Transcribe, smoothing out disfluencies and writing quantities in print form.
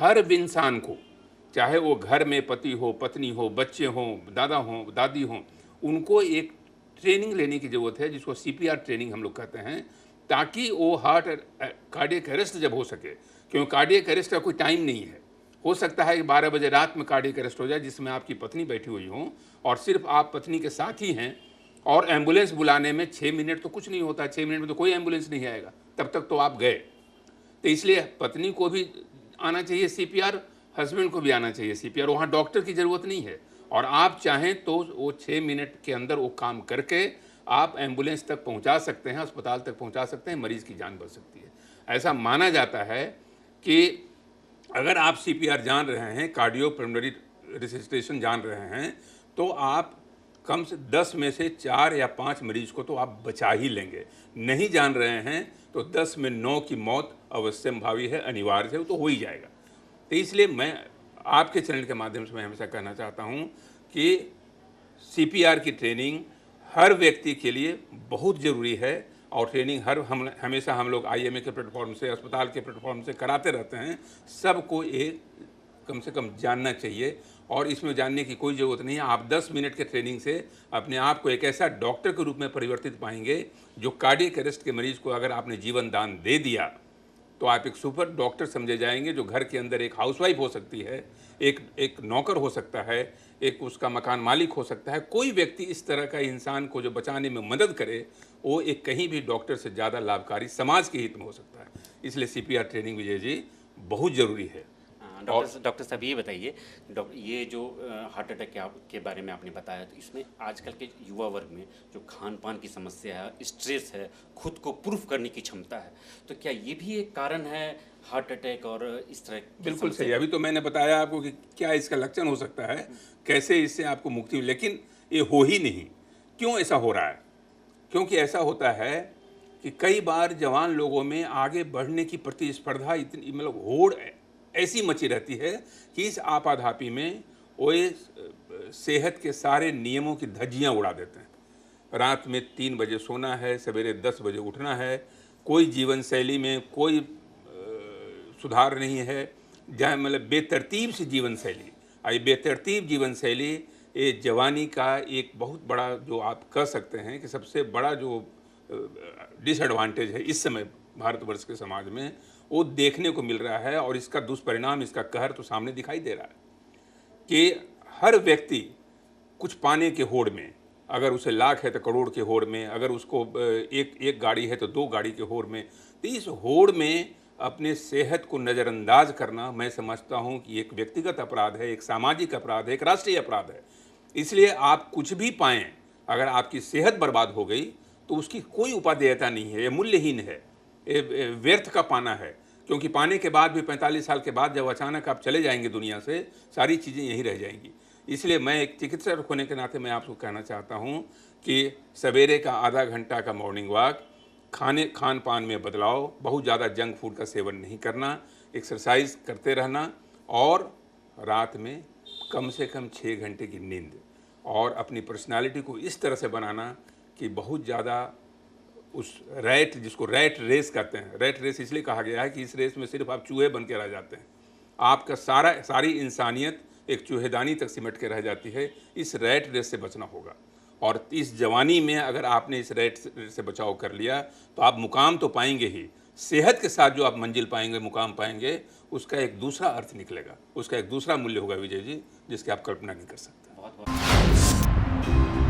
हर इंसान को, चाहे वो घर में पति हो, पत्नी हो, बच्चे हों, दादा हों, दादी हों, उनको एक ट्रेनिंग लेने की ज़रूरत है, जिसको सीपीआर ट्रेनिंग हम लोग कहते हैं, ताकि वो हार्ट कार्डियक अरेस्ट जब हो सके, क्योंकि कार्डियक अरेस्ट का कोई टाइम नहीं है। हो सकता है कि 12 बजे रात में कार्डियक अरेस्ट हो जाए, जिसमें आपकी पत्नी बैठी हुई हो और सिर्फ आप पत्नी के साथ ही हैं, और एम्बुलेंस बुलाने में 6 मिनट तो कुछ नहीं होता, 6 मिनट में तो कोई एम्बुलेंस नहीं आएगा, तब तक तो आप गए। तो इसलिए पत्नी को भी आना चाहिए सीपीआर, हस्बैंड को भी आना चाहिए सीपीआर। वहाँ डॉक्टर की ज़रूरत नहीं है, और आप चाहें तो वो 6 मिनट के अंदर वो काम करके आप एम्बुलेंस तक पहुँचा सकते हैं, अस्पताल तक पहुँचा सकते हैं, मरीज़ की जान बच सकती है। ऐसा माना जाता है कि अगर आप सीपीआर जान रहे हैं, कार्डियोपल्मोनरी रिससिटेशन जान रहे हैं, तो आप कम से 10 में से 4 या 5 मरीज को तो आप बचा ही लेंगे। नहीं जान रहे हैं तो 10 में 9 की मौत अवश्यंभावी है, अनिवार्य है, वो तो हो ही जाएगा। तो इसलिए मैं आपके चैनल के माध्यम से मैं हमेशा कहना चाहता हूँ कि सीपीआर की ट्रेनिंग हर व्यक्ति के लिए बहुत ज़रूरी है, और ट्रेनिंग हमेशा हम लोग आईएमए के प्लेटफॉर्म से, अस्पताल के प्लेटफॉर्म से कराते रहते हैं। सबको एक कम से कम जानना चाहिए, और इसमें जानने की कोई ज़रूरत नहीं है। आप 10 मिनट के ट्रेनिंग से अपने आप को एक ऐसा डॉक्टर के रूप में परिवर्तित पाएंगे, जो कार्डियक अरेस्ट के मरीज़ को अगर आपने जीवन दान दे दिया, तो आप एक सुपर डॉक्टर समझे जाएंगे, जो घर के अंदर एक हाउसवाइफ हो सकती है, एक नौकर हो सकता है, एक उसका मकान मालिक हो सकता है। कोई व्यक्ति इस तरह का इंसान को जो बचाने में मदद करे, वो एक कहीं भी डॉक्टर से ज़्यादा लाभकारी समाज के हित में हो सकता है। इसलिए सीपीआर ट्रेनिंग विजय जी बहुत ज़रूरी है। डॉक्टर साहब ये बताइए, ये जो हार्ट अटैक के बारे में आपने बताया, तो इसमें आजकल के युवा वर्ग में जो खान पान की समस्या है, स्ट्रेस है, खुद को प्रूफ करने की क्षमता है, तो क्या ये भी एक कारण है हार्ट अटैक और इस तरह की? बिल्कुल सही। अभी तो मैंने बताया आपको कि क्या इसका लक्षण हो सकता है, कैसे इससे आपको मुक्ति, लेकिन ये हो ही नहीं। क्यों ऐसा हो रहा है? क्योंकि ऐसा होता है कि कई बार जवान लोगों में आगे बढ़ने की प्रतिस्पर्धा इतनी, मतलब होड़ ऐसी मची रहती है कि इस आपाधापी में वो सेहत के सारे नियमों की धज्जियां उड़ा देते हैं। रात में 3 बजे सोना है, सवेरे 10 बजे उठना है, कोई जीवन शैली में कोई सुधार नहीं है, जहाँ मतलब बेतरतीब सी जीवन शैली। ये बेतरतीब जीवन शैली ये जवानी का एक बहुत बड़ा, जो आप कह सकते हैं कि सबसे बड़ा जो डिसएडवांटेज है इस समय भारतवर्ष के समाज में, वो देखने को मिल रहा है। और इसका दुष्परिणाम, इसका कहर तो सामने दिखाई दे रहा है कि हर व्यक्ति कुछ पाने के होड़ में, अगर उसे लाख है तो करोड़ के होड़ में, अगर उसको एक गाड़ी है तो 2 गाड़ी के होड़ में, तो इस होड़ में अपने सेहत को नज़रअंदाज करना, मैं समझता हूँ कि एक व्यक्तिगत अपराध है, एक सामाजिक अपराध है, एक राष्ट्रीय अपराध है। इसलिए आप कुछ भी पाएँ, अगर आपकी सेहत बर्बाद हो गई तो उसकी कोई उपादेयता नहीं है, ये मूल्यहीन है, ये व्यर्थ का पाना है। क्योंकि पाने के बाद भी 45 साल के बाद जब अचानक आप चले जाएंगे दुनिया से, सारी चीज़ें यहीं रह जाएंगी। इसलिए मैं एक चिकित्सक होने के नाते मैं आपको कहना चाहता हूँ कि सवेरे का आधा घंटा का मॉर्निंग वॉक, खान पान में बदलाव, बहुत ज़्यादा जंक फूड का सेवन नहीं करना, एक्सरसाइज करते रहना, और रात में कम से कम 6 घंटे की नींद, और अपनी पर्सनालिटी को इस तरह से बनाना कि बहुत ज़्यादा उस रैट, जिसको रैट रेस कहते हैं, रैट रेस इसलिए कहा गया है कि इस रेस में सिर्फ आप चूहे बन के रह जाते हैं, आपका सारी इंसानियत एक चूहेदानी तक सिमट के रह जाती है। इस रैट रेस से बचना होगा, और इस जवानी में अगर आपने इस रैट से बचाव कर लिया तो आप मुकाम तो पाएंगे ही, सेहत के साथ जो आप मंजिल पाएंगे, मुकाम पाएंगे, उसका एक दूसरा अर्थ निकलेगा, उसका एक दूसरा मूल्य होगा विजय जी, जिसकी आप कल्पना नहीं कर सकते। बहुत बहुत